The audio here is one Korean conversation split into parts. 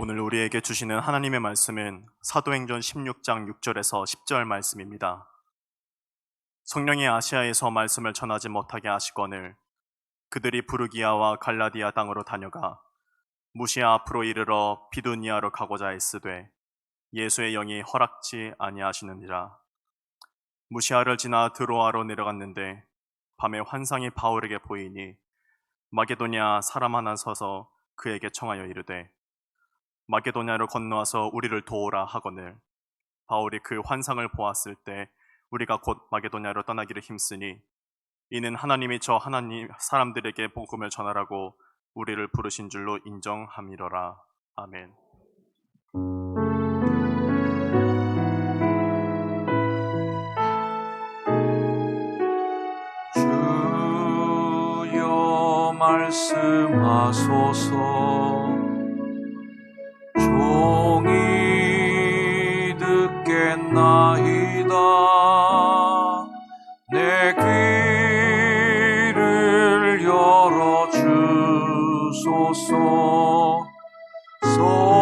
오늘 우리에게 주시는 하나님의 말씀은 사도행전 16장 6절에서 10절 말씀입니다. 성령이 아시아에서 말씀을 전하지 못하게 하시거늘 그들이 부르기아와 갈라디아 땅으로 다녀가 무시아 앞으로 이르러 비두니아로 가고자 했으되 예수의 영이 허락지 아니하시느니라. 무시아를 지나 드로아로 내려갔는데 밤에 환상이 바울에게 보이니 마게도냐 사람 하나 서서 그에게 청하여 이르되 마게도냐로 건너와서 우리를 도우라 하거늘 바울이 그 환상을 보았을 때 우리가 곧 마게도냐로 떠나기를 힘쓰니 이는 하나님이 저 하나님 사람들에게 복음을 전하라고 우리를 부르신 줄로 인정함이로라. 아멘. 주여 말씀하소서. 종이 듣겠나이다. 내 귀를 열어 주소서. 성령이여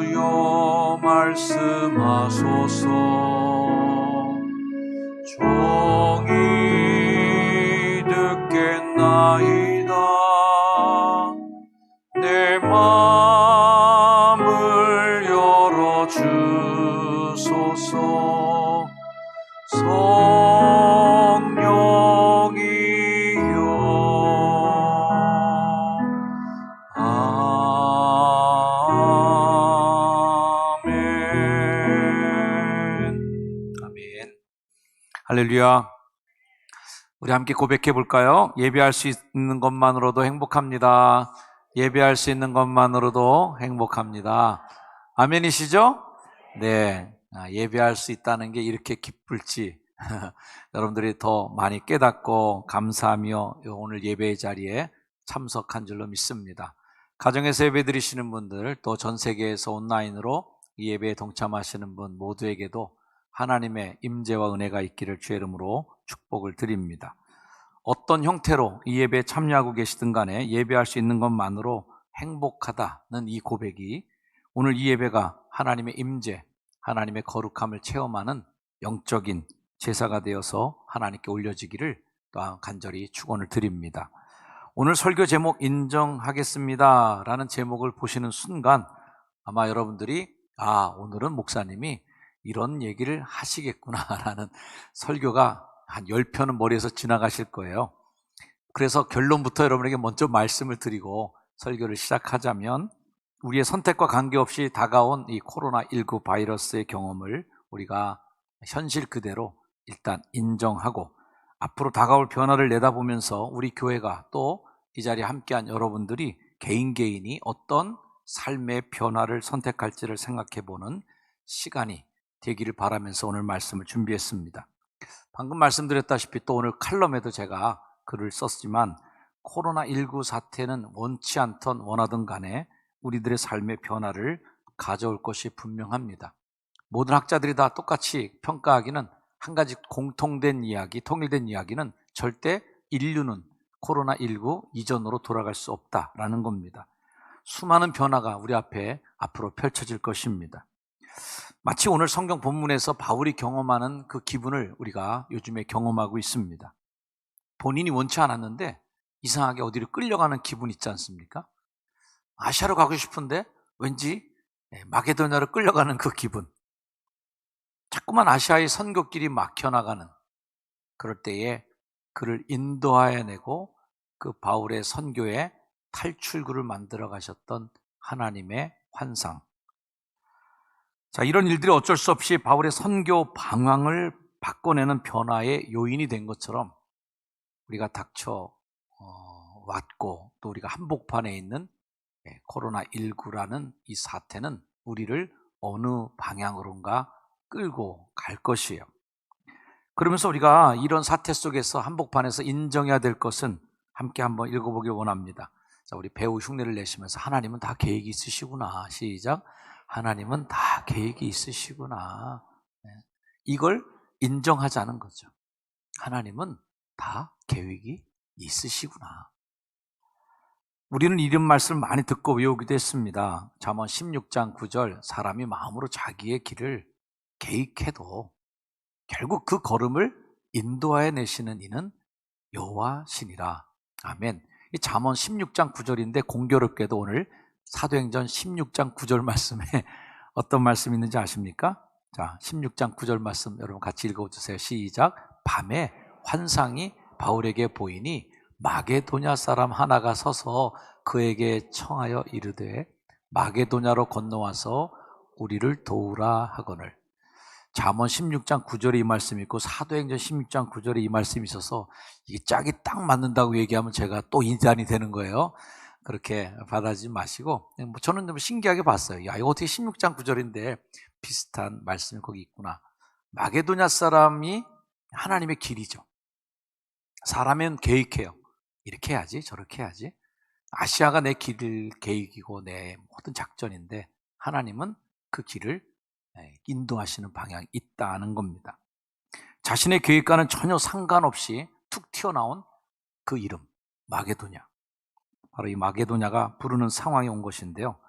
주여 말씀하소서. 종이 듣겠나이다. 내 마음을 열어 주소서. 성령이여 아멘. 할렐루야. 우리 함께 고백해 볼까요? 예배할 수 있는 것만으로도 행복합니다. 예배할 수 있는 것만으로도 행복합니다. 아멘이시죠? 네. 예배할 수 있다는 게 이렇게 기쁠지 여러분들이 더 많이 깨닫고 감사하며 오늘 예배의 자리에 참석한 줄로 믿습니다. 가정에서 예배 드리시는 분들, 또 전 세계에서 온라인으로 이 예배에 동참하시는 분 모두에게도 하나님의 임재와 은혜가 있기를 주의 이름으로 축복을 드립니다. 어떤 형태로 이 예배에 참여하고 계시든 간에 예배할 수 있는 것만으로 행복하다는 이 고백이 오늘 이 예배가 하나님의 임재, 하나님의 거룩함을 체험하는 영적인 제사가 되어서 하나님께 올려지기를 또한 간절히 축원을 드립니다. 오늘 설교 제목 인정하겠습니다 라는 제목을 보시는 순간 아마 여러분들이 오늘은 목사님이 이런 얘기를 하시겠구나 라는 설교가 한 10편은 머리에서 지나가실 거예요. 그래서 결론부터 여러분에게 먼저 말씀을 드리고 설교를 시작하자면, 우리의 선택과 관계없이 다가온 이 코로나19 바이러스의 경험을 우리가 현실 그대로 일단 인정하고 앞으로 다가올 변화를 내다보면서 우리 교회가 또 이 자리에 함께한 여러분들이 개인이 어떤 삶의 변화를 선택할지를 생각해보는 시간이 되기를 바라면서 오늘 말씀을 준비했습니다. 방금 말씀드렸다시피 또 오늘 칼럼에도 제가 글을 썼지만 코로나19 사태는 원치 않던 원하든 간에 우리들의 삶의 변화를 가져올 것이 분명합니다. 모든 학자들이 다 똑같이 평가하기는 한 가지 공통된 이야기, 통일된 이야기는 절대 인류는 코로나19 이전으로 돌아갈 수 없다라는 겁니다. 수많은 변화가 우리 앞에 앞으로 펼쳐질 것입니다. 마치 오늘 성경 본문에서 바울이 경험하는 그 기분을 우리가 요즘에 경험하고 있습니다. 본인이 원치 않았는데 이상하게 어디로 끌려가는 기분 있지 않습니까? 아시아로 가고 싶은데 왠지 마게도냐로 끌려가는 그 기분. 자꾸만 아시아의 선교길이 막혀나가는, 그럴 때에 그를 인도하여내고 그 바울의 선교의 탈출구를 만들어 가셨던 하나님의 환상. 자, 이런 일들이 어쩔 수 없이 바울의 선교 방향을 바꿔내는 변화의 요인이 된 것처럼 우리가 닥쳐 왔고 또 우리가 한복판에 있는 코로나19라는 이 사태는 우리를 어느 방향으로인가 끌고 갈 것이에요. 그러면서 우리가 이런 사태 속에서 한복판에서 인정해야 될 것은 함께 한번 읽어보기 원합니다. 자, 우리 배우 흉내를 내시면서 하나님은 다 계획이 있으시구나. 시작. 하나님은 다 계획이 있으시구나. 이걸 인정하자는 거죠. 하나님은 다 계획이 있으시구나. 우리는 이런 말씀을 많이 듣고 외우기도 했습니다. 잠언 16장 9절, 사람이 마음으로 자기의 길을 계획해도 결국 그 걸음을 인도하여 내시는 이는 여호와시니라. 아멘. 이 잠언 16장 9절인데 공교롭게도 오늘 사도행전 16장 9절 말씀에 어떤 말씀이 있는지 아십니까? 자, 16장 9절 말씀 여러분 같이 읽어주세요. 시작. 밤에 환상이 바울에게 보이니 마게도냐 사람 하나가 서서 그에게 청하여 이르되 마게도냐로 건너와서 우리를 도우라 하거늘. 잠언 16장 9절에 이 말씀이 있고 사도행전 16장 9절에 이 말씀이 있어서 이게 짝이 딱 맞는다고 얘기하면 제가 또 인간이 되는 거예요. 그렇게 받아들이지 마시고 저는 좀 신기하게 봤어요. 야, 이거 어떻게 16장 9절인데 비슷한 말씀이 거기 있구나. 마게도냐 사람이 하나님의 길이죠. 사람은 계획해요. 이렇게 해야지 저렇게 해야지. 아시아가 내 길 계획이고 내 모든 작전인데 하나님은 그 길을 인도하시는 방향이 있다는 겁니다. 자신의 계획과는 전혀 상관없이 툭 튀어나온 그 이름 마게도냐, 바로 이 마게도냐가 부르는 상황이 온 것인데요.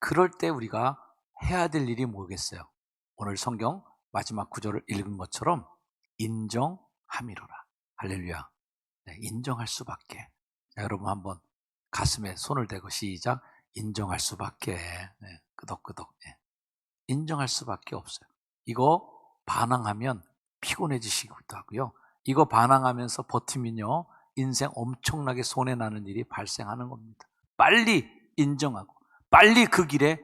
그럴 때 우리가 해야 될 일이 뭐겠어요? 오늘 성경 마지막 구절을 읽은 것처럼 인정함이로라. 할렐루야. 네, 인정할 수밖에. 자, 여러분 한번 가슴에 손을 대고 시작. 인정할 수밖에. 네, 끄덕끄덕. 네. 인정할 수밖에 없어요. 이거 반항하면 피곤해지시기도 하고요. 이거 반항하면서 버티면요, 인생 엄청나게 손해나는 일이 발생하는 겁니다. 빨리 인정하고 빨리 그 길에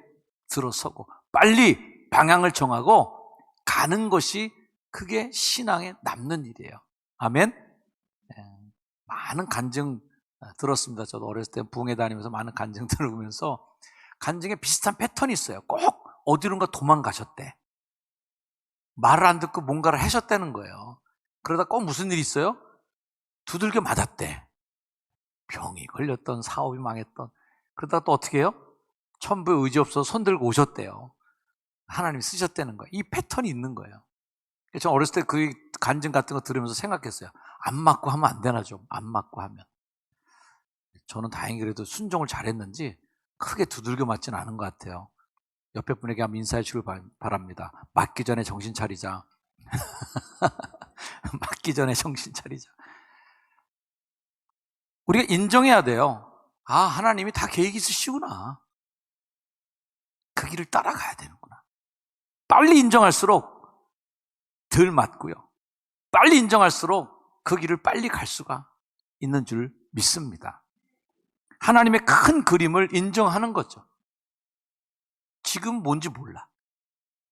들어서고 빨리 방향을 정하고 가는 것이 그게 신앙에 남는 일이에요. 아멘? 많은 간증 들었습니다. 저도 어렸을 때 부흥회 다니면서 많은 간증 들으면서 간증에 비슷한 패턴이 있어요. 꼭 어디론가 도망가셨대. 말을 안 듣고 뭔가를 하셨다는 거예요. 그러다 꼭 무슨 일이 있어요? 두들겨 맞았대. 병이 걸렸던, 사업이 망했던. 그러다 또 어떻게 해요? 천부에 의지 없어서 손 들고 오셨대요. 하나님이 쓰셨다는 거예요. 이 패턴이 있는 거예요. 저는 어렸을 때 그 간증 같은 거 들으면서 생각했어요. 안 맞고 하면 안 되나 좀. 안 맞고 하면. 저는 다행히 그래도 순종을 잘했는지 크게 두들겨 맞지는 않은 것 같아요. 옆에 분에게 한번 인사해 주길 바랍니다. 맞기 전에 정신 차리자. 맞기 전에 정신 차리자. 우리가 인정해야 돼요. 아, 하나님이 다 계획이 있으시구나. 그 길을 따라가야 되는구나. 빨리 인정할수록 덜 맞고요. 빨리 인정할수록 그 길을 빨리 갈 수가 있는 줄 믿습니다. 하나님의 큰 그림을 인정하는 거죠. 지금 뭔지 몰라.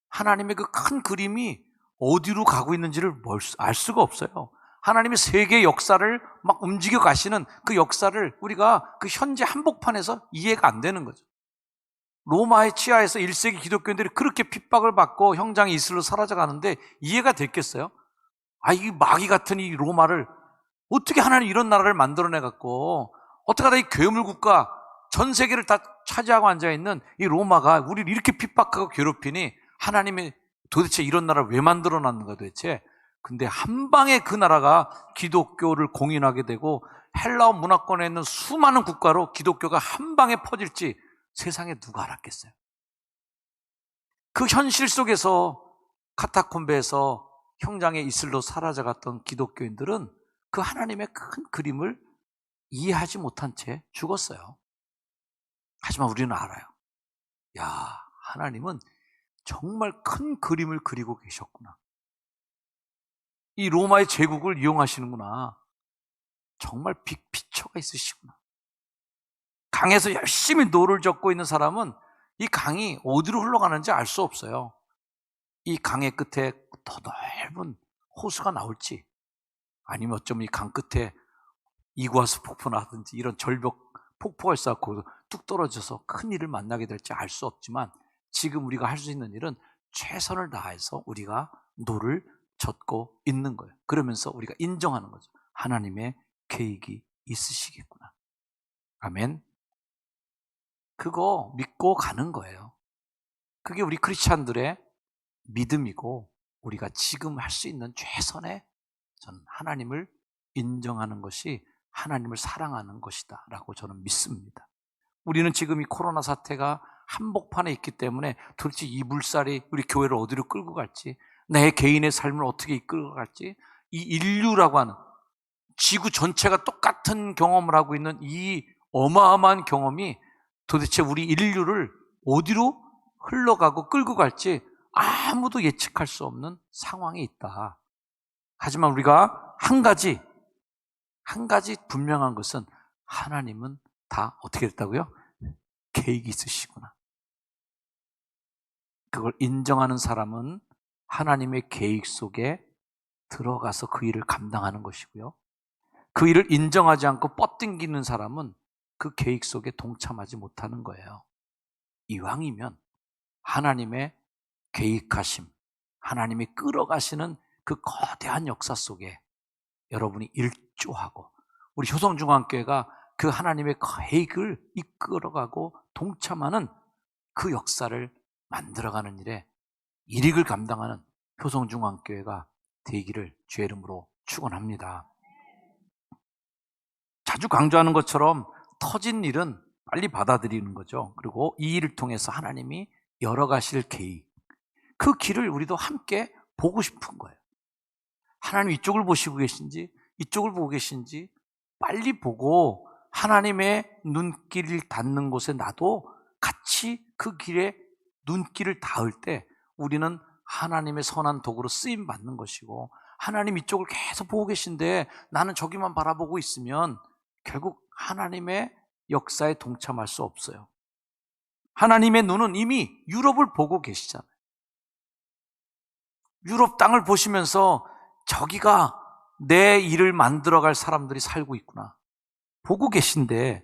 하나님의 그 큰 그림이 어디로 가고 있는지를 알 수가 없어요. 하나님의 세계 역사를 막 움직여 가시는 그 역사를 우리가 그 현재 한복판에서 이해가 안 되는 거죠. 로마의 치하에서 1세기 기독교인들이 그렇게 핍박을 받고 형장이 이슬로 사라져 가는데 이해가 됐겠어요? 아, 이 마귀 같은 이 로마를 어떻게 하나님 이런 나라를 만들어내 갖고 어떻게 하다 이 괴물 국가 전 세계를 다 차지하고 앉아있는 이 로마가 우리를 이렇게 핍박하고 괴롭히니 하나님이 도대체 이런 나라를 왜 만들어 놨는가 도대체. 근데 한 방에 그 나라가 기독교를 공인하게 되고 헬라어 문화권에 있는 수많은 국가로 기독교가 한 방에 퍼질지 세상에 누가 알았겠어요? 그 현실 속에서 카타콤베에서 형장의 이슬로 사라져갔던 기독교인들은 그 하나님의 큰 그림을 이해하지 못한 채 죽었어요. 하지만 우리는 알아요. 야, 하나님은 정말 큰 그림을 그리고 계셨구나. 이 로마의 제국을 이용하시는구나. 정말 빅피처가 있으시구나. 강에서 열심히 노를 젓고 있는 사람은 이 강이 어디로 흘러가는지 알 수 없어요. 이 강의 끝에 더 넓은 호수가 나올지, 아니면 어쩌면 이 강 끝에 이구아수 폭포나든지 이런 절벽 폭포가 있어서 뚝 떨어져서 큰 일을 만나게 될지 알 수 없지만, 지금 우리가 할 수 있는 일은 최선을 다해서 우리가 노를 젓고 있는 거예요. 그러면서 우리가 인정하는 거죠. 하나님의 계획이 있으시겠구나. 아멘. 그거 믿고 가는 거예요. 그게 우리 크리스찬들의 믿음이고 우리가 지금 할 수 있는 최선의 저는 하나님을 인정하는 것이 하나님을 사랑하는 것이다 라고 저는 믿습니다. 우리는 지금 이 코로나 사태가 한복판에 있기 때문에 도대체 이 물살이 우리 교회를 어디로 끌고 갈지, 내 개인의 삶을 어떻게 이끌고 갈지, 이 인류라고 하는 지구 전체가 똑같은 경험을 하고 있는 이 어마어마한 경험이 도대체 우리 인류를 어디로 흘러가고 끌고 갈지 아무도 예측할 수 없는 상황에 있다. 하지만 우리가 한 가지 분명한 것은 하나님은 다 어떻게 됐다고요? 계획이 있으시구나. 그걸 인정하는 사람은 하나님의 계획 속에 들어가서 그 일을 감당하는 것이고요. 그 일을 인정하지 않고 뻗당기는 사람은 그 계획 속에 동참하지 못하는 거예요. 이왕이면 하나님의 계획하심, 하나님이 끌어가시는 그 거대한 역사 속에 여러분이 일조하고, 우리 효성중앙교회가 그 하나님의 계획을 이끌어가고 동참하는 그 역사를 만들어가는 일에 일익을 감당하는 효성중앙교회가 되기를 주의 이름으로 축원합니다. 자주 강조하는 것처럼 터진 일은 빨리 받아들이는 거죠. 그리고 이 일을 통해서 하나님이 열어가실 계획, 그 길을 우리도 함께 보고 싶은 거예요. 하나님 이쪽을 보시고 계신지 이쪽을 보고 계신지 빨리 보고 하나님의 눈길을 닿는 곳에 나도 같이 그 길에 눈길을 닿을 때 우리는 하나님의 선한 도구로 쓰임 받는 것이고, 하나님 이쪽을 계속 보고 계신데 나는 저기만 바라보고 있으면 결국 하나님의 역사에 동참할 수 없어요. 하나님의 눈은 이미 유럽을 보고 계시잖아요. 유럽 땅을 보시면서 저기가 내 일을 만들어갈 사람들이 살고 있구나 보고 계신데,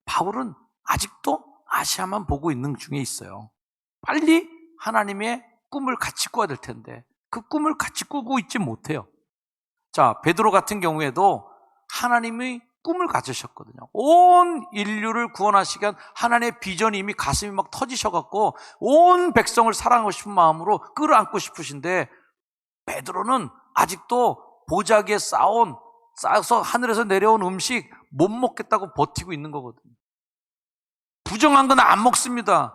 바울은 아직도 아시아만 보고 있는 중에 있어요. 빨리 하나님의 꿈을 같이 꿔야 될 텐데 그 꿈을 같이 꾸고 있지 못해요. 자, 베드로 같은 경우에도 하나님의 꿈을 가지셨거든요. 온 인류를 구원하시기 위한 하나님의 비전이 이미 가슴이 막 터지셔갖고 온 백성을 사랑하고 싶은 마음으로 끌어안고 싶으신데, 베드로는 아직도 보자기에 쌓아서 하늘에서 내려온 음식 못 먹겠다고 버티고 있는 거거든요. 부정한 건 안 먹습니다.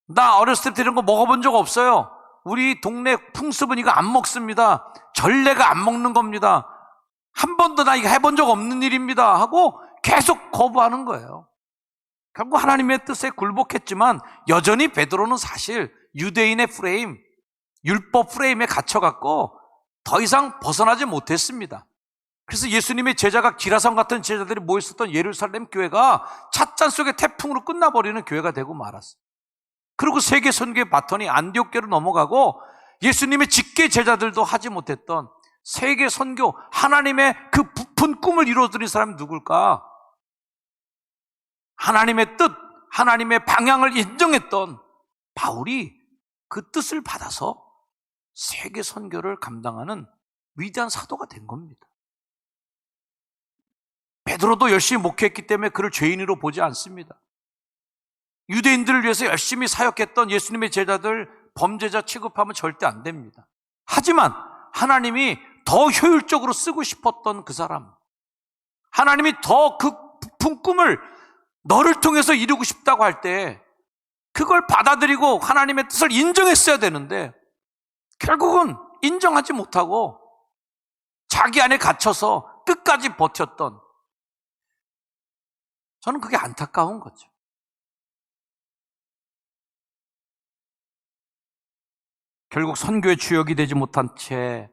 나 어렸을 때 이런 거 먹어본 적 없어요. 우리 동네 풍습은 이거 안 먹습니다. 전례가 안 먹는 겁니다. 한 번도 나 이거 해본 적 없는 일입니다 하고 계속 거부하는 거예요. 결국 하나님의 뜻에 굴복했지만 여전히 베드로는 사실 유대인의 프레임, 율법 프레임에 갇혀갖고 더 이상 벗어나지 못했습니다. 그래서 예수님의 제자가 기라성 같은 제자들이 모였었던 예루살렘 교회가 찻잔 속의 태풍으로 끝나버리는 교회가 되고 말았어요. 그리고 세계 선교의 바톤이 안디옥교로 넘어가고 예수님의 직계 제자들도 하지 못했던 세계 선교, 하나님의 그 부푼 꿈을 이루어드린 사람이 누굴까? 하나님의 뜻, 하나님의 방향을 인정했던 바울이 그 뜻을 받아서 세계 선교를 감당하는 위대한 사도가 된 겁니다. 베드로도 열심히 목회했기 때문에 그를 죄인으로 보지 않습니다. 유대인들을 위해서 열심히 사역했던 예수님의 제자들 범죄자 취급하면 절대 안 됩니다. 하지만 하나님이 더 효율적으로 쓰고 싶었던 그 사람, 하나님이 더 그 부푼 꿈을 너를 통해서 이루고 싶다고 할 때 그걸 받아들이고 하나님의 뜻을 인정했어야 되는데 결국은 인정하지 못하고 자기 안에 갇혀서 끝까지 버텼던, 저는 그게 안타까운 거죠. 결국 선교의 주역이 되지 못한 채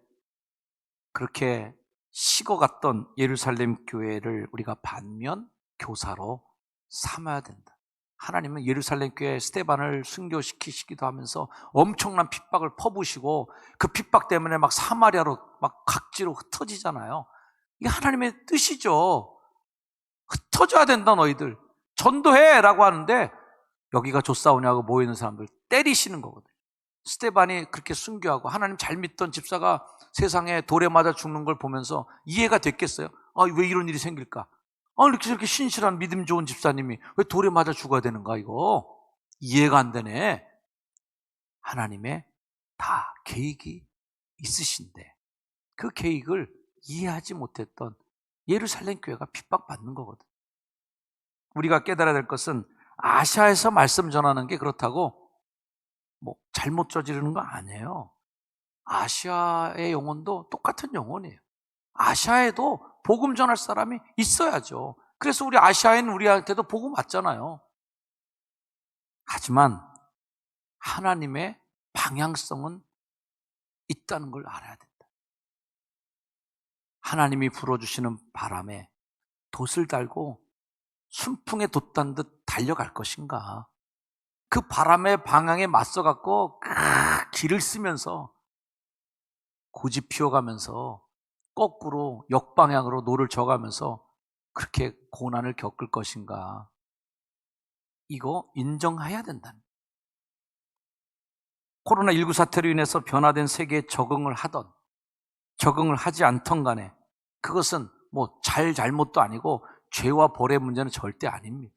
그렇게 식어갔던 예루살렘 교회를 우리가 반면 교사로 삼아야 된다. 하나님은 예루살렘 교회 스데반을 순교시키시기도 하면서 엄청난 핍박을 퍼부으시고 그 핍박 때문에 막 사마리아로 막 각지로 흩어지잖아요. 이게 하나님의 뜻이죠. 흩어져야 된다 너희들. 전도해 라고 하는데 여기가 조사오냐고 모이는 사람들 때리시는 거거든요. 스데반이 그렇게 순교하고 하나님 잘 믿던 집사가 세상에 돌에 맞아 죽는 걸 보면서 이해가 됐겠어요? 왜 이런 일이 생길까? 이렇게 저렇게 신실한 믿음 좋은 집사님이 왜 돌에 맞아 죽어야 되는가? 이거 이해가 안 되네. 하나님의 다 계획이 있으신데 그 계획을 이해하지 못했던 예루살렘 교회가 핍박받는 거거든. 우리가 깨달아야 될 것은 아시아에서 말씀 전하는 게 그렇다고 뭐 잘못 저지르는 거 아니에요. 아시아의 영혼도 똑같은 영혼이에요. 아시아에도 복음 전할 사람이 있어야죠. 그래서 우리 아시아에는 우리한테도 복음 왔잖아요. 하지만 하나님의 방향성은 있다는 걸 알아야 된다. 하나님이 불어주시는 바람에 돛을 달고 순풍에 돛단 듯 달려갈 것인가? 그 바람의 방향에 맞서갖고 길을 쓰면서 고집 피워가면서 거꾸로 역방향으로 노를 져가면서 그렇게 고난을 겪을 것인가? 이거 인정해야 된다는 거예요. 코로나19 사태로 인해서 변화된 세계에 적응을 하던 적응을 하지 않던 간에 그것은 뭐 잘못도 아니고 죄와 벌의 문제는 절대 아닙니다.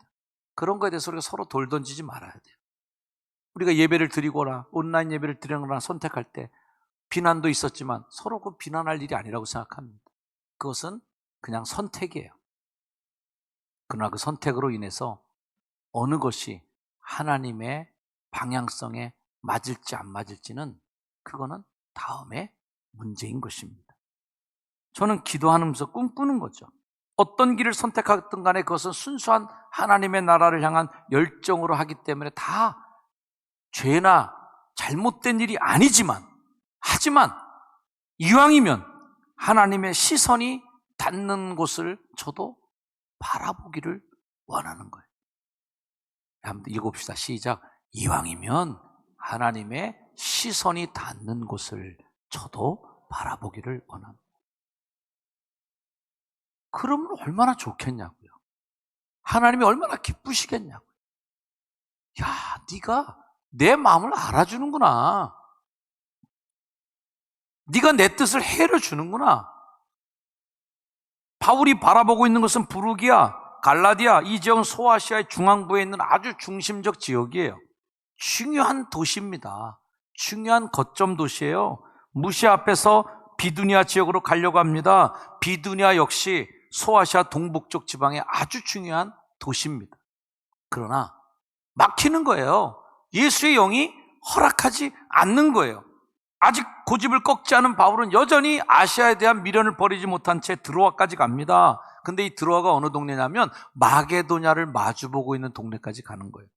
그런 거에 대해서 우리가 서로 돌 던지지 말아야 돼요. 우리가 예배를 드리거나 온라인 예배를 드리거나 선택할 때 비난도 있었지만 서로 그 비난할 일이 아니라고 생각합니다. 그것은 그냥 선택이에요. 그러나 그 선택으로 인해서 어느 것이 하나님의 방향성에 맞을지 안 맞을지는 그거는 다음에 문제인 것입니다. 저는 기도하면서 꿈꾸는 거죠. 어떤 길을 선택하든 간에 그것은 순수한 하나님의 나라를 향한 열정으로 하기 때문에 다 죄나 잘못된 일이 아니지만 하지만 이왕이면 하나님의 시선이 닿는 곳을 저도 바라보기를 원하는 거예요. 한번 읽어봅시다. 시작. 이왕이면 하나님의 시선이 닿는 곳을 저도 바라보기를 원합니다. 그러면 얼마나 좋겠냐고요. 하나님이 얼마나 기쁘시겠냐고요. 야, 네가 내 마음을 알아주는구나. 네가 내 뜻을 헤아려주는구나. 바울이 바라보고 있는 것은 부르기아, 갈라디아, 이 지역은 소아시아의 중앙부에 있는 아주 중심적 지역이에요. 중요한 도시입니다. 중요한 거점 도시예요. 무시아 앞에서 비두니아 지역으로 가려고 합니다. 비두니아 역시 소아시아 동북쪽 지방의 아주 중요한 도시입니다. 그러나 막히는 거예요. 예수의 영이 허락하지 않는 거예요. 아직 고집을 꺾지 않은 바울은 여전히 아시아에 대한 미련을 버리지 못한 채 드로아까지 갑니다. 근데 이 드로아가 어느 동네냐면 마게도냐를 마주보고 있는 동네까지 가는 거예요.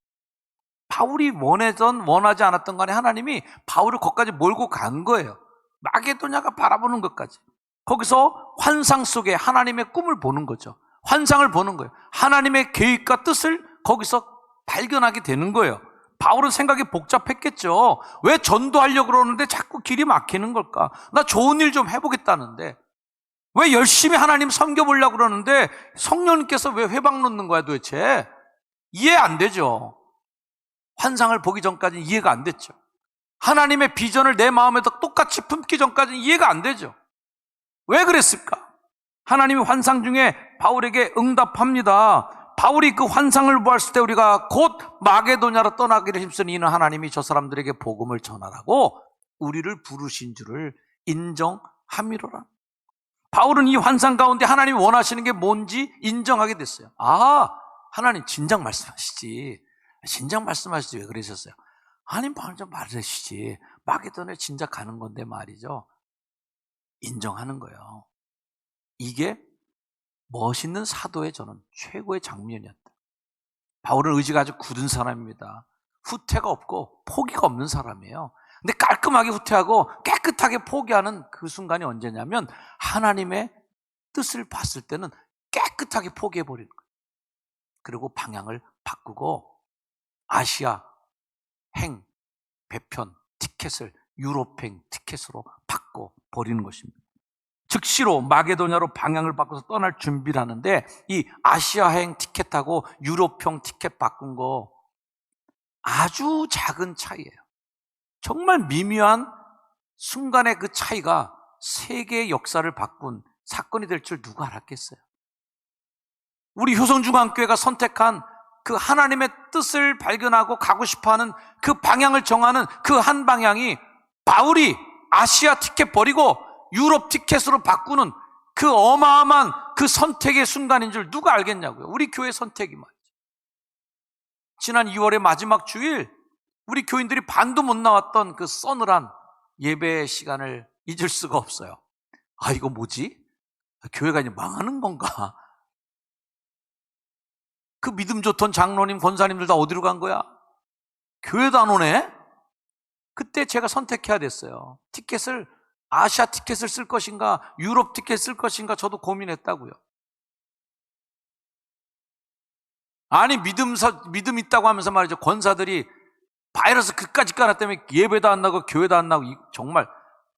바울이 원하지 않았던 간에 하나님이 바울을 거기까지 몰고 간 거예요. 마게도냐가 바라보는 것까지. 거기서 환상 속에 하나님의 꿈을 보는 거죠. 환상을 보는 거예요. 하나님의 계획과 뜻을 거기서 발견하게 되는 거예요. 바울은 생각이 복잡했겠죠. 왜 전도하려고 그러는데 자꾸 길이 막히는 걸까? 나 좋은 일 좀 해보겠다는데 왜 열심히 하나님 섬겨보려고 그러는데 성령님께서 왜 회방 놓는 거야 도대체? 이해 안 되죠. 환상을 보기 전까지는 이해가 안 됐죠. 하나님의 비전을 내 마음에도 똑같이 품기 전까지는 이해가 안 되죠. 왜 그랬을까? 하나님이 환상 중에 바울에게 응답합니다. 바울이 그 환상을 보았을 때 우리가 곧 마게도냐로 떠나기를 힘쓰니 이는 하나님이 저 사람들에게 복음을 전하라고 우리를 부르신 줄을 인정함이로라. 바울은 이 환상 가운데 하나님이 원하시는 게 뭔지 인정하게 됐어요. 아, 하나님 진작 말씀하시지. 진작 말씀하시지 왜 그러셨어요? 하나님 방금 좀 말하시지. 마게도냐에 진작 가는 건데 말이죠. 인정하는 거예요. 이게 멋있는 사도의 저는 최고의 장면이었다. 바울은 의지가 아주 굳은 사람입니다. 후퇴가 없고 포기가 없는 사람이에요. 근데 깔끔하게 후퇴하고 깨끗하게 포기하는 그 순간이 언제냐면 하나님의 뜻을 봤을 때는 깨끗하게 포기해버리는 거예요. 그리고 방향을 바꾸고 아시아 행 배편 티켓을 유럽행 티켓으로 바꿔버리는 것입니다. 즉시로 마게도냐로 방향을 바꿔서 떠날 준비를 하는데 이 아시아행 티켓하고 유럽형 티켓 바꾼 거 아주 작은 차이예요. 정말 미묘한 순간의 그 차이가 세계의 역사를 바꾼 사건이 될 줄 누가 알았겠어요? 우리 효성중앙교회가 선택한 그 하나님의 뜻을 발견하고 가고 싶어하는 그 방향을 정하는 그 한 방향이 바울이 아시아 티켓 버리고 유럽 티켓으로 바꾸는 그 어마어마한 그 선택의 순간인 줄 누가 알겠냐고요. 우리 교회 선택이 말이죠. 지난 2월의 마지막 주일 우리 교인들이 반도 못 나왔던 그 서늘한 예배 시간을 잊을 수가 없어요. 아, 이거 뭐지? 교회가 이제 망하는 건가? 그 믿음 좋던 장로님, 권사님들 다 어디로 간 거야? 교회도 안 오네? 그때 제가 선택해야 됐어요. 아시아 티켓을 쓸 것인가, 유럽 티켓 쓸 것인가 저도 고민했다고요. 아니, 믿음 있다고 하면서 말이죠. 권사들이 바이러스 그까짓 거 하나 때문에 예배도 안 나고 교회도 안 나고 정말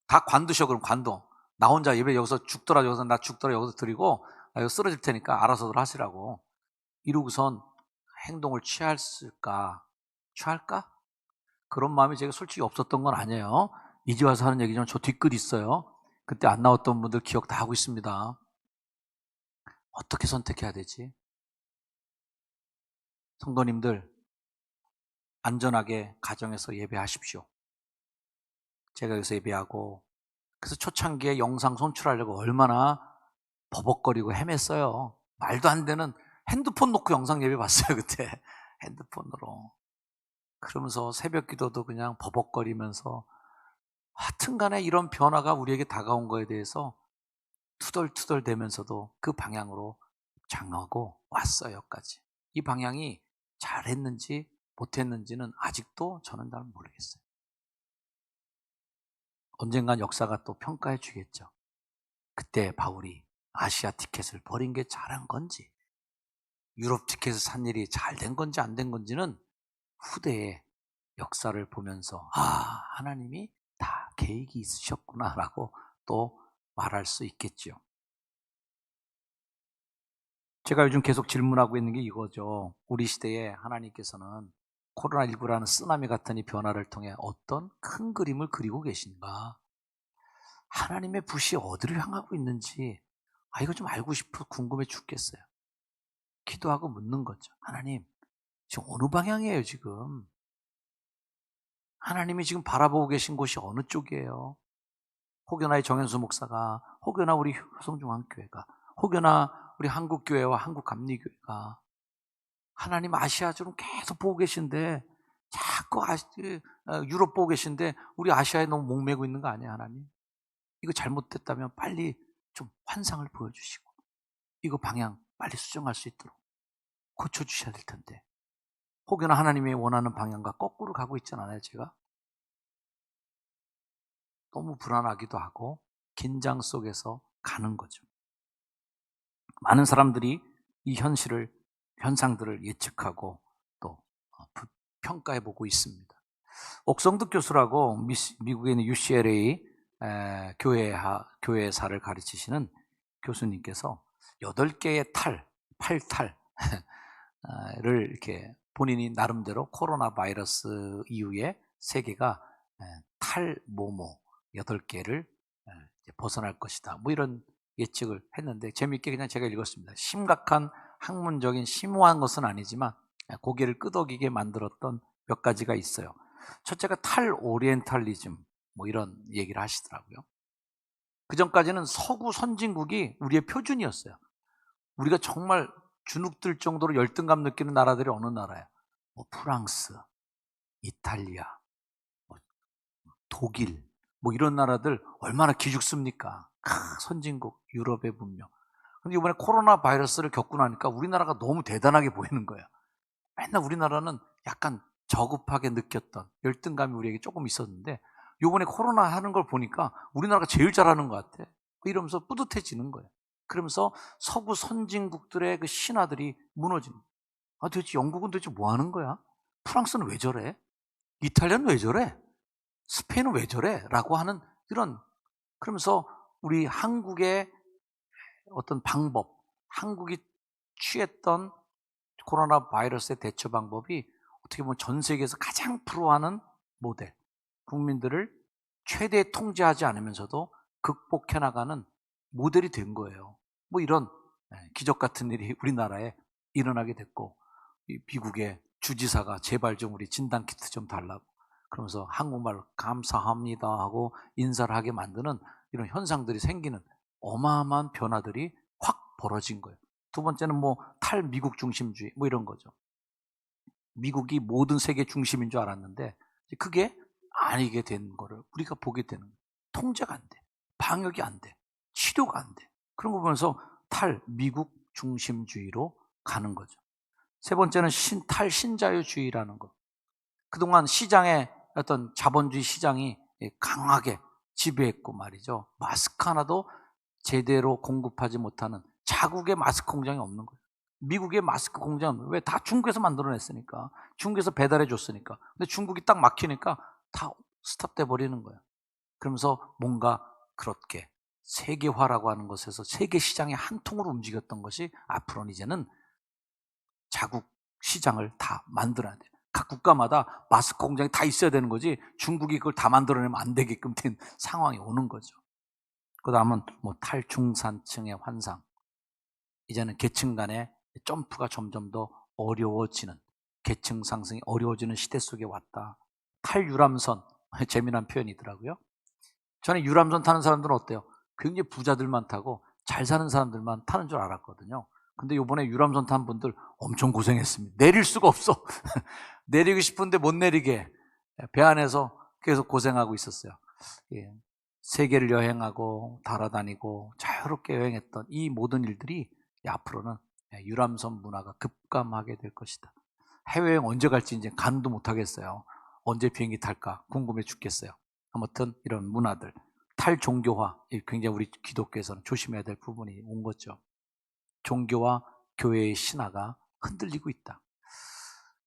다 관두셔. 그럼 관둬. 나 혼자 예배 여기서 죽더라 여기서 나 죽더라 여기서 드리고 나 여기 쓰러질 테니까 알아서들 하시라고. 이러고선 행동을 취할까? 그런 마음이 제가 솔직히 없었던 건 아니에요. 이제 와서 하는 얘기지만 저 뒷끝 있어요. 그때 안 나왔던 분들 기억 다 하고 있습니다. 어떻게 선택해야 되지? 성도님들, 안전하게 가정에서 예배하십시오. 제가 여기서 예배하고, 그래서 초창기에 영상 송출하려고 얼마나 버벅거리고 헤맸어요. 말도 안 되는 핸드폰 놓고 영상 예배 봤어요, 그때. 핸드폰으로. 그러면서 새벽 기도도 그냥 버벅거리면서 하여튼간에 이런 변화가 우리에게 다가온 거에 대해서 투덜투덜 대면서도 그 방향으로 장하고 왔어요, 여기까지. 이 방향이 잘했는지 못했는지는 아직도 저는 잘 모르겠어요. 언젠간 역사가 또 평가해 주겠죠. 그때 바울이 아시아 티켓을 버린 게 잘한 건지, 유럽 티켓을 산 일이 잘 된 건지 안 된 건지는 후대의 역사를 보면서 하나님이 다 계획이 있으셨구나라고 또 말할 수 있겠죠. 제가 요즘 계속 질문하고 있는 게 이거죠. 우리 시대에 하나님께서는 코로나19라는 쓰나미 같은 이 변화를 통해 어떤 큰 그림을 그리고 계신가? 하나님의 붓이 어디를 향하고 있는지 이거 좀 알고 싶어 궁금해 죽겠어요. 기도하고 묻는 거죠. 하나님, 지금 어느 방향이에요, 지금? 하나님이 지금 바라보고 계신 곳이 어느 쪽이에요? 혹여나의 정현수 목사가, 혹여나 우리 효성중앙교회가, 혹여나 우리 한국교회와 한국감리교회가 하나님 아시아처럼 계속 보고 계신데 자꾸 유럽 보고 계신데 우리 아시아에 너무 목매고 있는 거 아니에요, 하나님? 이거 잘못됐다면 빨리 좀 환상을 보여주시고 이거 방향 빨리 수정할 수 있도록 고쳐주셔야 될 텐데 혹여나 하나님이 원하는 방향과 거꾸로 가고 있지 않아요, 제가? 너무 불안하기도 하고 긴장 속에서 가는 거죠. 많은 사람들이 이 현상들을 예측하고 또 평가해보고 있습니다. 옥성득 교수라고 미국에 있는 UCLA 교회사를 가르치시는 교수님께서 8개의 8탈을 이렇게 본인이 나름대로 코로나 바이러스 이후에 세계가 탈모모 8개를 벗어날 것이다. 뭐 이런 예측을 했는데 재미있게 그냥 제가 읽었습니다. 심각한 학문적인 심오한 것은 아니지만 고개를 끄덕이게 만들었던 몇 가지가 있어요. 첫째가 탈오리엔탈리즘 뭐 이런 얘기를 하시더라고요. 그전까지는 서구 선진국이 우리의 표준이었어요. 우리가 정말 주눅들 정도로 열등감 느끼는 나라들이 어느 나라예요? 뭐 프랑스, 이탈리아, 뭐 독일 뭐 이런 나라들 얼마나 기죽습니까? 선진국, 유럽의 문명. 근데 이번에 코로나 바이러스를 겪고 나니까 우리나라가 너무 대단하게 보이는 거예요. 맨날 우리나라는 약간 저급하게 느꼈던 열등감이 우리에게 조금 있었는데 이번에 코로나 하는 걸 보니까 우리나라가 제일 잘하는 것 같아. 이러면서 뿌듯해지는 거예요. 그러면서 서구 선진국들의 그 신화들이 무너지는 거예요. 도대체 영국은 도대체 뭐 하는 거야? 프랑스는 왜 저래? 이탈리아는 왜 저래? 스페인은 왜 저래? 라고 하는 이런, 그러면서 우리 한국의 어떤 방법, 한국이 취했던 코로나 바이러스의 대처 방법이 어떻게 보면 전 세계에서 가장 프로하는 모델, 국민들을 최대 통제하지 않으면서도 극복해 나가는 모델이 된 거예요. 뭐 이런 기적 같은 일이 우리나라에 일어나게 됐고 미국의 주지사가 제발 좀 우리 진단키트 좀 달라고 그러면서 한국말로 감사합니다 하고 인사를 하게 만드는 이런 현상들이 생기는 어마어마한 변화들이 확 벌어진 거예요. 두 번째는 탈미국 중심주의 이런 거죠. 미국이 모든 세계 중심인 줄 알았는데 그게 아니게 된 거를 우리가 보게 되는 거예요. 통제가 안 돼. 방역이 안 돼. 치료가 안 돼. 그런 거 보면서 탈미국 중심주의로 가는 거죠. 세 번째는 탈신자유주의라는 거. 그동안 시장의 어떤 자본주의 시장이 강하게 지배했고 말이죠. 마스크 하나도 제대로 공급하지 못하는 자국의 마스크 공장이 없는 거예요. 미국의 마스크 공장은 왜 다 중국에서 만들어냈으니까. 중국에서 배달해 줬으니까. 근데 중국이 딱 막히니까 다 스탑돼 버리는 거예요. 그러면서 뭔가 그렇게 세계화라고 하는 것에서 세계 시장의 한 통으로 움직였던 것이 앞으로는 이제는 자국 시장을 다 만들어야 돼요. 각 국가마다 마스크 공장이 다 있어야 되는 거지 중국이 그걸 다 만들어내면 안 되게끔 된 상황이 오는 거죠. 그 다음은 탈중산층의 환상. 이제는 계층 간의 점프가 점점 더 어려워지는, 계층 상승이 어려워지는 시대 속에 왔다. 탈유람선, 재미난 표현이더라고요. 저는 유람선 타는 사람들은 어때요? 굉장히 부자들만 타고 잘 사는 사람들만 타는 줄 알았거든요. 근데 이번에 유람선 탄 분들 엄청 고생했습니다. 내릴 수가 없어. 내리고 싶은데 못 내리게 배 안에서 계속 고생하고 있었어요. 세계를 여행하고 달아다니고 자유롭게 여행했던 이 모든 일들이 앞으로는 유람선 문화가 급감하게 될 것이다. 해외여행 언제 갈지 이제 가늠도 못하겠어요. 언제 비행기 탈까 궁금해 죽겠어요. 아무튼 이런 문화들, 탈종교화, 굉장히 우리 기독교에서는 조심해야 될 부분이 온 거죠. 종교와 교회의 신화가 흔들리고 있다.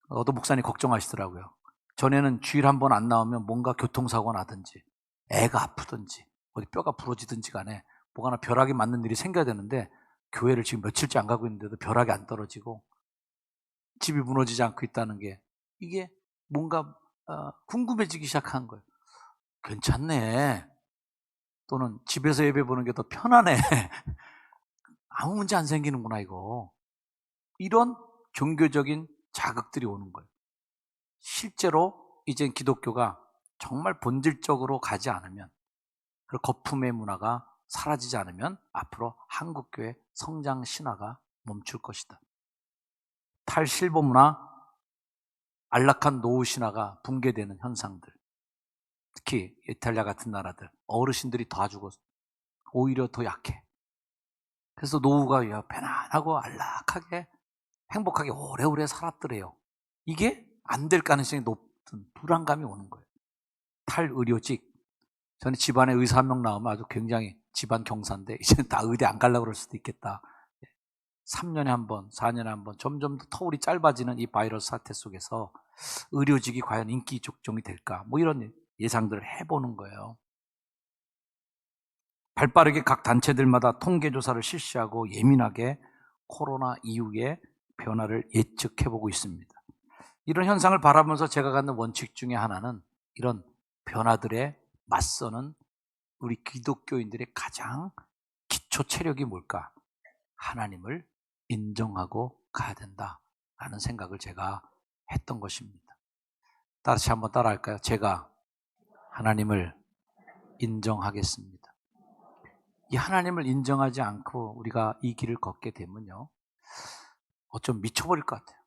어떤 목사님 걱정하시더라고요. 전에는 주일 한 번 안 나오면 뭔가 교통사고 나든지 애가 아프든지 어디 뼈가 부러지든지 간에 뭐가 하나 벼락이 맞는 일이 생겨야 되는데 교회를 지금 며칠째 안 가고 있는데도 벼락이 안 떨어지고 집이 무너지지 않고 있다는 게 이게 뭔가 궁금해지기 시작한 거예요. 괜찮네. 또는 집에서 예배 보는 게 더 편하네. 아무 문제 안 생기는구나 이거. 이런 종교적인 자극들이 오는 거예요. 실제로 이젠 기독교가 정말 본질적으로 가지 않으면, 그 거품의 문화가 사라지지 않으면 앞으로 한국교회 성장 신화가 멈출 것이다. 탈실버 문화, 안락한 노후 신화가 붕괴되는 현상들. 특히 이탈리아 같은 나라들 어르신들이 더 죽어서 오히려 더 약해. 그래서 노후가 편안하고 안락하게 행복하게 오래오래 살았더래요. 이게 안 될 가능성이 높은 불안감이 오는 거예요. 탈의료직. 저는 집안에 의사 한 명 나오면 아주 굉장히 집안 경사인데 이제는 다 의대 안 가려고 그럴 수도 있겠다. 3년에 한 번, 4년에 한 번 점점 더 터울이 짧아지는 이 바이러스 사태 속에서 의료직이 과연 인기 적종이 될까? 이런 예상들을 해보는 거예요. 발빠르게 각 단체들마다 통계조사를 실시하고 예민하게 코로나 이후의 변화를 예측해보고 있습니다. 이런 현상을 바라보면서 제가 갖는 원칙 중에 하나는 이런 변화들에 맞서는 우리 기독교인들의 가장 기초 체력이 뭘까? 하나님을 인정하고 가야 된다라는 생각을 제가 했던 것입니다. 다시 한번 따라할까요? 제가 하나님을 인정하겠습니다. 이 하나님을 인정하지 않고 우리가 이 길을 걷게 되면요, 어쩜 미쳐버릴 것 같아요.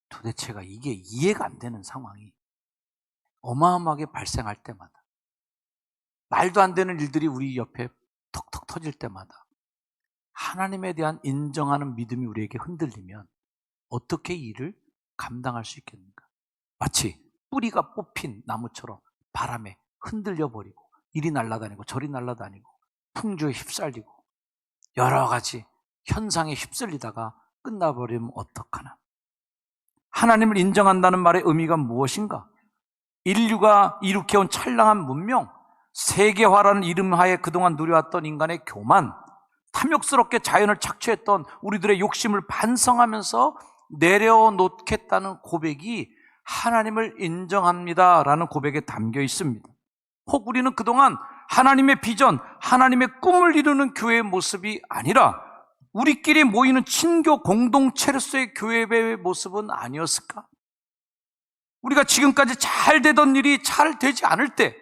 도대체가 이게 이해가 안 되는 상황이 어마어마하게 발생할 때마다, 말도 안 되는 일들이 우리 옆에 턱턱 터질 때마다 하나님에 대한 인정하는 믿음이 우리에게 흔들리면 어떻게 이 일을 감당할 수 있겠는가? 마치 뿌리가 뽑힌 나무처럼 바람에 흔들려 버리고 이리 날아다니고 저리 날아다니고 풍조에 휩쓸리고 여러 가지 현상에 휩쓸리다가 끝나버리면 어떡하나? 하나님을 인정한다는 말의 의미가 무엇인가? 인류가 일으켜온 찬란한 문명, 세계화라는 이름하에 그동안 누려왔던 인간의 교만, 탐욕스럽게 자연을 착취했던 우리들의 욕심을 반성하면서 내려놓겠다는 고백이 하나님을 인정합니다라는 고백에 담겨 있습니다. 혹 우리는 그동안 하나님의 비전, 하나님의 꿈을 이루는 교회의 모습이 아니라 우리끼리 모이는 친교 공동체로서의 교회의 모습은 아니었을까? 우리가 지금까지 잘 되던 일이 잘 되지 않을 때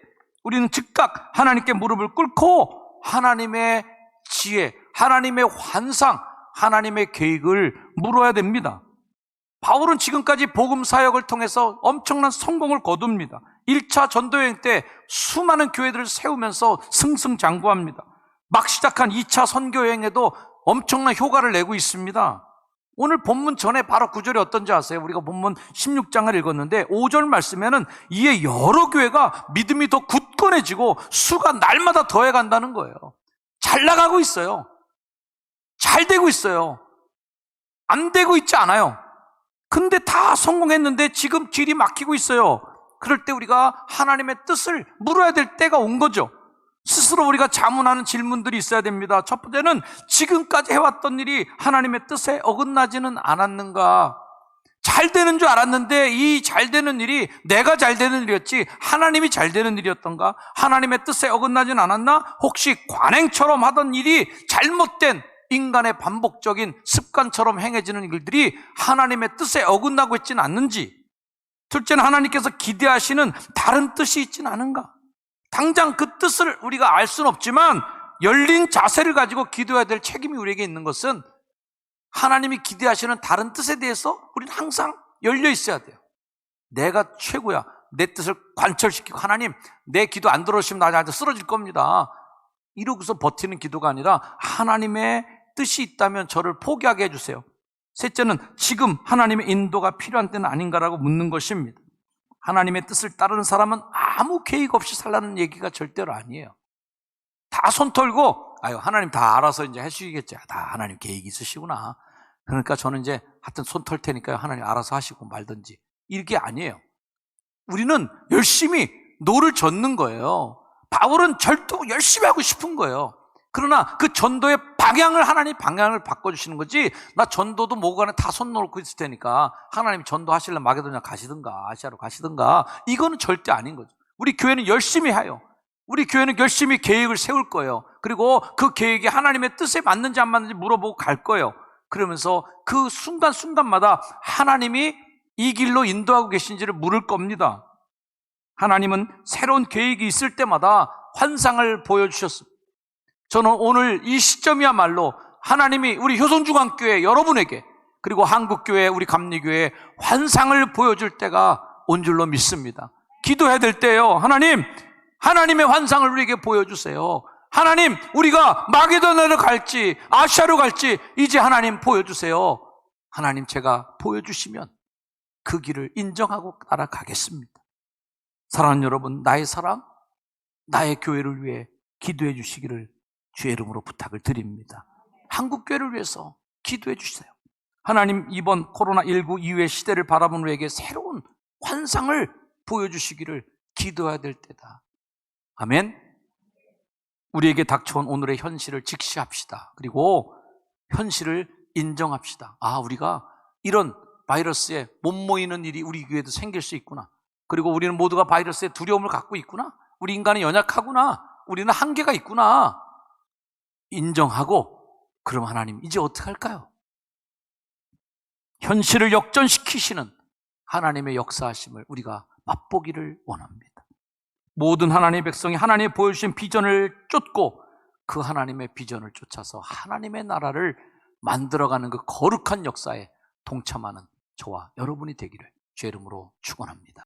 우리는 즉각 하나님께 무릎을 꿇고 하나님의 지혜, 하나님의 환상, 하나님의 계획을 물어야 됩니다. 바울은 지금까지 복음 사역을 통해서 엄청난 성공을 거둡니다. 1차 전도여행 때 수많은 교회들을 세우면서 승승장구합니다. 막 시작한 2차 선교여행에도 엄청난 효과를 내고 있습니다. 오늘 본문 전에 바로 9절이 어떤지 아세요? 우리가 본문 16장을 읽었는데 5절 말씀에는 이에 여러 교회가 믿음이 더 굳건해지고 수가 날마다 더해간다는 거예요. 잘 나가고 있어요. 잘 되고 있어요. 안 되고 있지 않아요. 근데 다 성공했는데 지금 길이 막히고 있어요. 그럴 때 우리가 하나님의 뜻을 물어야 될 때가 온 거죠. 스스로 우리가 자문하는 질문들이 있어야 됩니다. 첫 번째는 지금까지 해왔던 일이 하나님의 뜻에 어긋나지는 않았는가? 잘 되는 줄 알았는데 이 잘 되는 일이 내가 잘 되는 일이었지 하나님이 잘 되는 일이었던가? 하나님의 뜻에 어긋나지는 않았나? 혹시 관행처럼 하던 일이 잘못된 인간의 반복적인 습관처럼 행해지는 일들이 하나님의 뜻에 어긋나고 있지는 않는지, 둘째는 하나님께서 기대하시는 다른 뜻이 있지는 않은가? 당장 그 뜻을 우리가 알 수는 없지만 열린 자세를 가지고 기도해야 될 책임이 우리에게 있는 것은 하나님이 기대하시는 다른 뜻에 대해서 우리는 항상 열려 있어야 돼요. 내가 최고야. 내 뜻을 관철시키고 하나님 내 기도 안 들어주시면 나한테 쓰러질 겁니다. 이러고서 버티는 기도가 아니라 하나님의 뜻이 있다면 저를 포기하게 해주세요. 셋째는 지금 하나님의 인도가 필요한 때는 아닌가라고 묻는 것입니다. 하나님의 뜻을 따르는 사람은 아무 계획 없이 살라는 얘기가 절대로 아니에요. 다 손 털고 아유 하나님 다 알아서 이제 해주시겠죠. 다 하나님 계획이 있으시구나. 그러니까 저는 이제 하여튼 손 털 테니까요. 하나님 알아서 하시고 말든지. 이게 아니에요. 우리는 열심히 노를 젓는 거예요. 바울은 절도 열심히 하고 싶은 거예요. 그러나 그 전도의 방향을 하나님 방향을 바꿔주시는 거지. 나 전도도 뭐고 간에 다 손 놓고 있을 테니까 하나님 전도하시려면 마게도냐 가시든가 아시아로 가시든가 이거는 절대 아닌 거죠. 우리 교회는 열심히 해요. 우리 교회는 열심히 계획을 세울 거예요. 그리고 그 계획이 하나님의 뜻에 맞는지 안 맞는지 물어보고 갈 거예요. 그러면서 그 순간순간마다 하나님이 이 길로 인도하고 계신지를 물을 겁니다. 하나님은 새로운 계획이 있을 때마다 환상을 보여주셨습니다. 저는 오늘 이 시점이야말로 하나님이 우리 효성중앙교회 여러분에게 그리고 한국교회 우리 감리교회에 환상을 보여줄 때가 온 줄로 믿습니다. 기도해야 될 때요. 하나님, 하나님의 환상을 우리에게 보여주세요. 하나님, 우리가 마게도냐로 갈지 아시아로 갈지 이제 하나님 보여주세요. 하나님 제가 보여주시면 그 길을 인정하고 따라가겠습니다. 사랑하는 여러분, 나의 사랑, 나의 교회를 위해 기도해 주시기를 주의 이름으로 부탁을 드립니다. 한국교회를 위해서 기도해 주세요. 하나님, 이번 코로나19 이후의 시대를 바라보는 우리에게 새로운 환상을 보여주시기를 기도해야 될 때다. 아멘. 우리에게 닥쳐온 오늘의 현실을 직시합시다. 그리고 현실을 인정합시다. 아, 우리가 이런 바이러스에 못 모이는 일이 우리 교회에도 생길 수 있구나. 그리고 우리는 모두가 바이러스에 두려움을 갖고 있구나. 우리 인간은 연약하구나. 우리는 한계가 있구나. 인정하고 그럼 하나님 이제 어떻게 할까요? 현실을 역전시키시는 하나님의 역사하심을 우리가 맛보기를 원합니다. 모든 하나님의 백성이 하나님이 보여주신 비전을 쫓고 그 하나님의 비전을 쫓아서 하나님의 나라를 만들어가는 그 거룩한 역사에 동참하는 저와 여러분이 되기를 주의 이름으로 축원합니다.